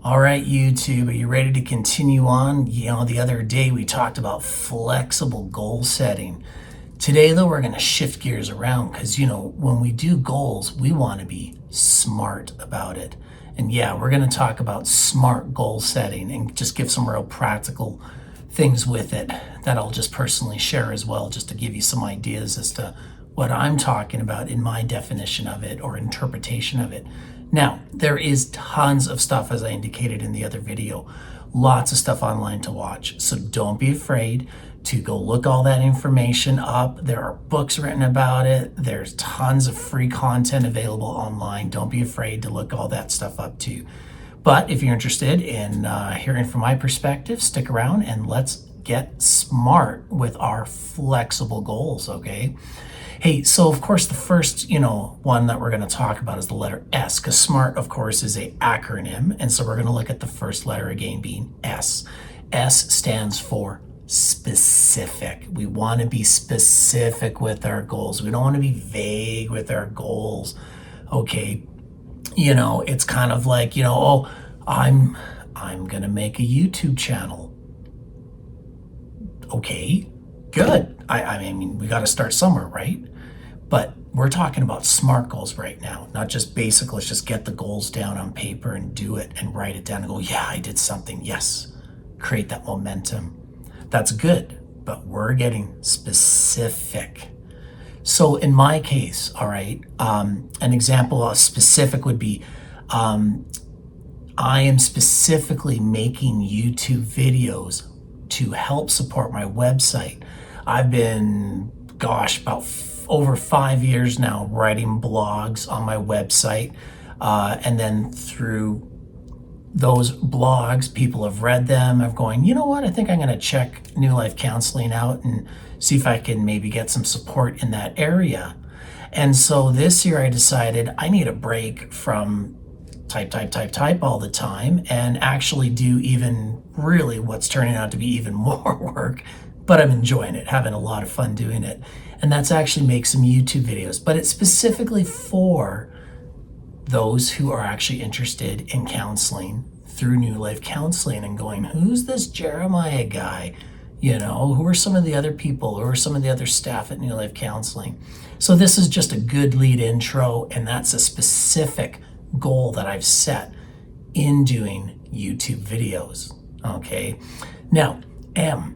All right, YouTube, are you ready to continue on? The other day we talked about flexible goal setting. Today, though, we're going to shift gears around because, when we do goals, we want to be smart about it. And yeah, we're going to talk about smart goal setting and just give some real practical things with it that I'll just personally share as well, just to give you some ideas as to what I'm talking about in my definition of it or interpretation of it. Now, there is tons of stuff, as I indicated in the other video, lots of stuff online to watch. So don't be afraid to go look all that information up. There are books written about it. There's tons of free content available online. Don't be afraid to look all that stuff up too. But if you're interested in hearing from my perspective, stick around and let's get smart with our flexible goals, okay? Hey, so of course the first, one that we're going to talk about is the letter S, because SMART, of course, is a acronym. And so we're going to look at the first letter again being S. S stands for specific. We want to be specific with our goals. We don't want to be vague with our goals. Okay. It's kind of like, I'm going to make a YouTube channel. Okay, good. I mean, we got to start somewhere, right? But we're talking about SMART goals right now, not just basic. Let's just get the goals down on paper and do it and write it down and go, yeah, I did something. Yes, create that momentum. That's good, but we're getting specific. So in my case, all right, an example of specific would be, I am specifically making YouTube videos to help support my website. I've been, about over 5 years now writing blogs on my website. And then through those blogs, people have read them. I'm going, you know what? I think I'm going to check New Life Counseling out and see if I can maybe get some support in that area. And so this year I decided I need a break from type all the time and actually do even really what's turning out to be even more work, but I'm enjoying it, having a lot of fun doing it. And that's actually make some YouTube videos, but it's specifically for those who are actually interested in counseling through New Life Counseling and going, who's this Jeremiah guy? Who are some of the other people? Who are some of the other staff at New Life Counseling? So this is just a good lead intro, and that's a specific goal that I've set in doing YouTube videos, okay? Now, M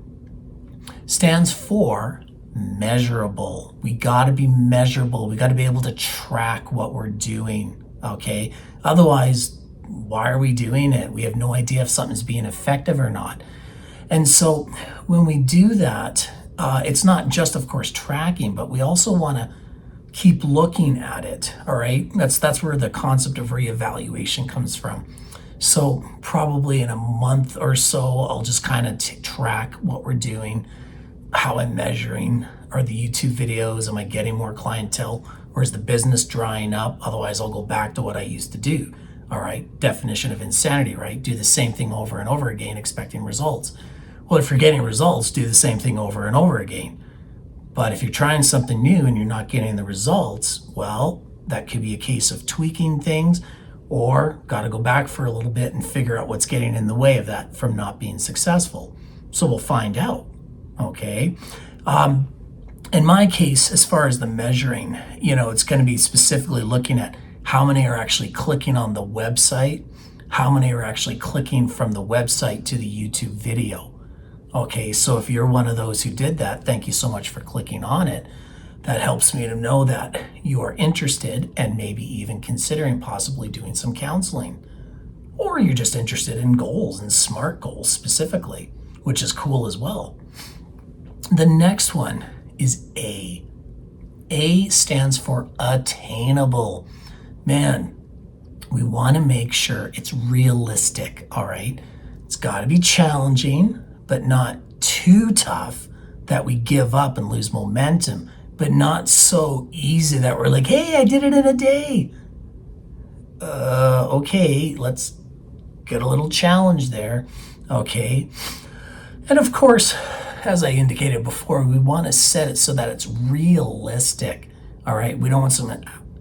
stands for measurable. We got to be measurable. We got to be able to track what we're doing, okay? Otherwise, why are we doing it? We have no idea if something's being effective or not. And so when we do that, it's not just, of course, tracking, but we also want to keep looking at it, all right? That's where the concept of reevaluation comes from. So probably in a month or so, I'll just kind of track what we're doing, how I'm measuring. Are the YouTube videos, am I getting more clientele, or is the business drying up? Otherwise, I'll go back to what I used to do, all right? Definition of insanity, right? Do the same thing over and over again, expecting results. Well, if you're getting results, do the same thing over and over again. But if you're trying something new and you're not getting the results, well, that could be a case of tweaking things or got to go back for a little bit and figure out what's getting in the way of that from not being successful. So we'll find out, okay? In my case, as far as the measuring, it's going to be specifically looking at how many are actually clicking on the website, how many are actually clicking from the website to the YouTube video. Okay, so if you're one of those who did that, thank you so much for clicking on it. That helps me to know that you are interested and maybe even considering possibly doing some counseling. Or you're just interested in goals and SMART goals specifically, which is cool as well. The next one is A. A stands for attainable. Man, we want to make sure it's realistic, all right? It's got to be challenging, but not too tough that we give up and lose momentum, but not so easy that we're like, hey, I did it in a day. Okay, let's get a little challenge there, okay? And of course, as I indicated before, we want to set it so that it's realistic, all right? We don't want some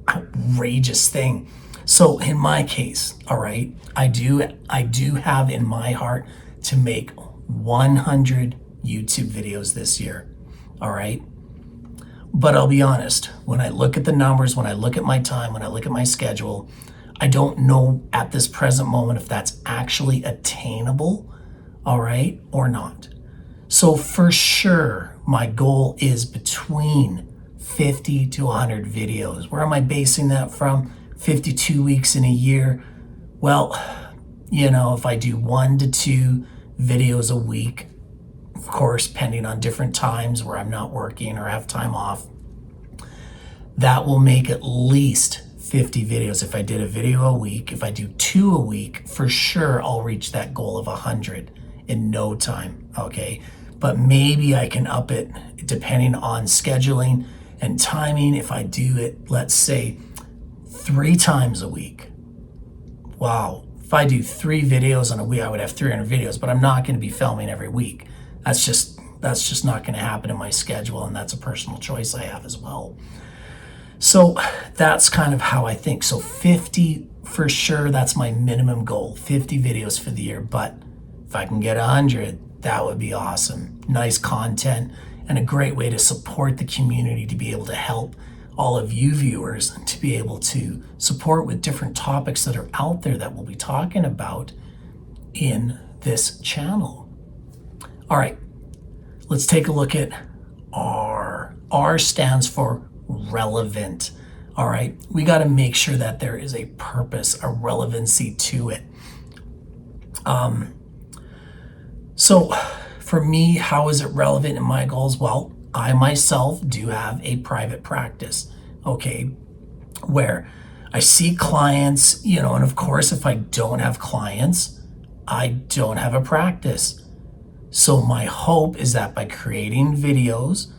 outrageous thing. So in my case, all right, I do have in my heart to make 100 YouTube videos this year. All right. But I'll be honest, when I look at the numbers, when I look at my time, when I look at my schedule, I don't know at this present moment if that's actually attainable, all right, or not. So for sure, my goal is between 50 to 100 videos. Where am I basing that from? 52 weeks in a year. Well, if I do 1 to 2 videos a week, of course, pending on different times where I'm not working or have time off, that will make at least 50 videos. If I did a video a week, if I do 2 a week, for sure I'll reach that goal of 100 in no time, okay? But maybe I can up it depending on scheduling and timing. If I do it, let's say 3 times a week. Wow, if I do 3 videos in a week, I would have 300 videos, but I'm not going to be filming every week. That's just not going to happen in my schedule, and that's a personal choice I have as well. So that's kind of how I think. So 50 for sure, that's my minimum goal, 50 videos for the year. But if I can get 100, that would be awesome. Nice content and a great way to support the community, to be able to help all of you viewers to be able to support with different topics that are out there that we'll be talking about in this channel. All right, let's take a look at R. R stands for relevant. All right, we got to make sure that there is a purpose, a relevancy to it. So for me, how is it relevant in my goals? Well, I myself do have a private practice, okay, where I see clients, and of course, if I don't have clients, I don't have a practice. So my hope is that by creating videos,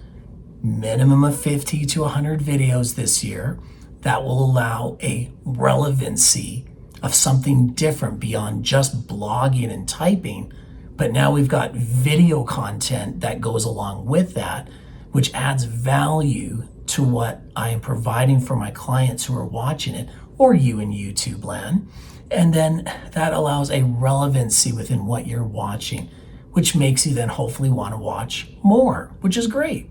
minimum of 50 to 100 videos this year, that will allow a relevancy of something different beyond just blogging and typing. But now we've got video content that goes along with that, which adds value to what I am providing for my clients who are watching it, or you in YouTube land. And then that allows a relevancy within what you're watching, which makes you then hopefully want to watch more, which is great.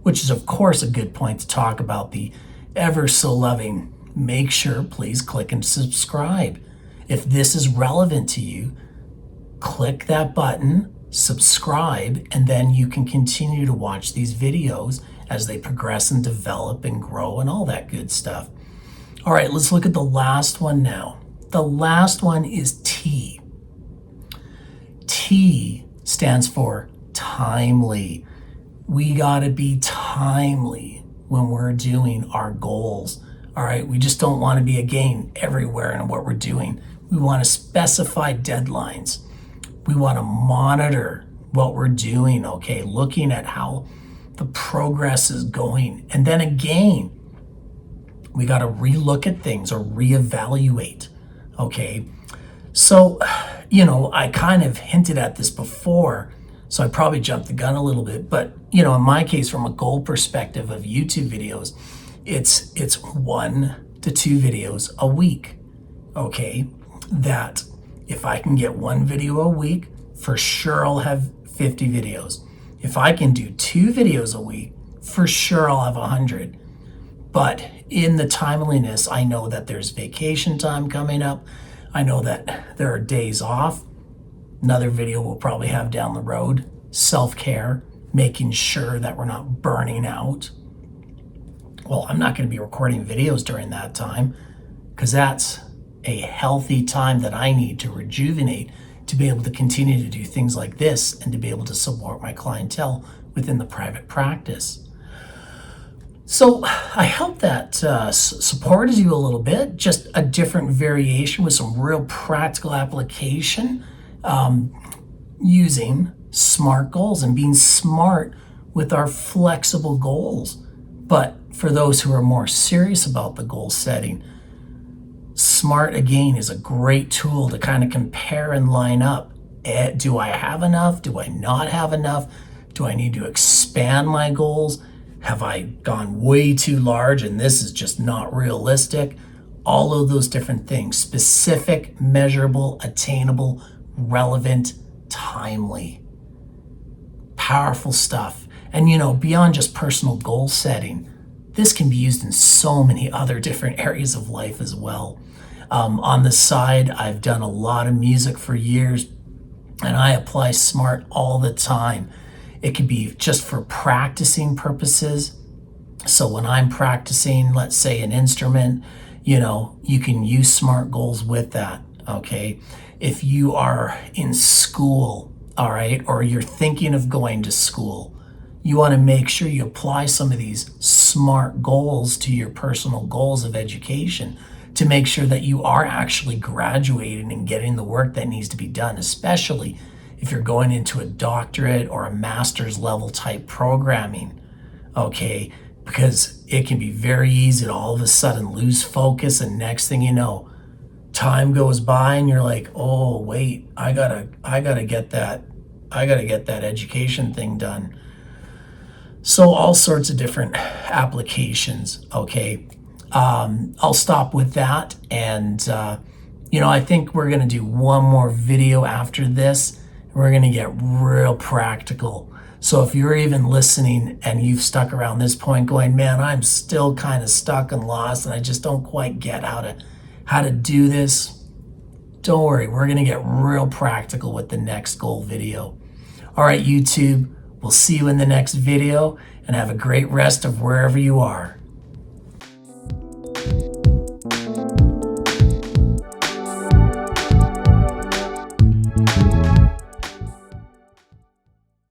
Which is, of course, a good point to talk about the ever so loving, make sure, please click and subscribe. If this is relevant to you, click that button, subscribe, and then you can continue to watch these videos as they progress and develop and grow and all that good stuff. All right, let's look at the last one now. The last one is T. T stands for timely. We gotta be timely when we're doing our goals. All right, we just don't want to be again everywhere in what we're doing. We want to specify deadlines. We want to monitor what we're doing, okay, looking at how the progress is going. And then again, we got to relook at things or reevaluate, okay? So, I kind of hinted at this before, so I probably jumped the gun a little bit, but in my case, from a goal perspective of YouTube videos, it's 1 to 2 videos a week, okay? That if I can get 1 video a week, for sure I'll have 50 videos. If I can do 2 videos a week, for sure I'll have 100. But in the timeliness, I know that there's vacation time coming up. I know that there are days off. Another video we'll probably have down the road, self-care, making sure that we're not burning out. Well, I'm not going to be recording videos during that time because that's a healthy time that I need to rejuvenate to be able to continue to do things like this and to be able to support my clientele within the private practice. So I hope that supported you a little bit, just a different variation with some real practical application using SMART goals and being smart with our flexible goals. But for those who are more serious about the goal setting, SMART, again, is a great tool to kind of compare and line up. Do I have enough? Do I not have enough? Do I need to expand my goals? Have I gone way too large and this is just not realistic? All of those different things: specific, measurable, attainable, relevant, timely. Powerful stuff. And beyond just personal goal setting, this can be used in so many other different areas of life as well. On the side, I've done a lot of music for years, and I apply S.M.A.R.T all the time. It can be just for practicing purposes. So when I'm practicing, let's say, an instrument, you can use S.M.A.R.T goals with that, okay? If you are in school, all right, or you're thinking of going to school, you want to make sure you apply some of these S.M.A.R.T goals to your personal goals of education to make sure that you are actually graduating and getting the work that needs to be done, especially if you're going into a doctorate or a master's level type programming, okay? Because it can be very easy to all of a sudden lose focus, and next thing you know, time goes by and you're like, oh wait, I gotta get that education thing done. So all sorts of different applications, okay? I'll stop with that, and I think we're gonna do one more video after this. We're gonna get real practical. So if you're even listening and you've stuck around this point going, man, I'm still kind of stuck and lost and I just don't quite get how to do this, don't worry, we're gonna get real practical with the next goal video. All right, YouTube, we'll see you in the next video, and have a great rest of wherever you are.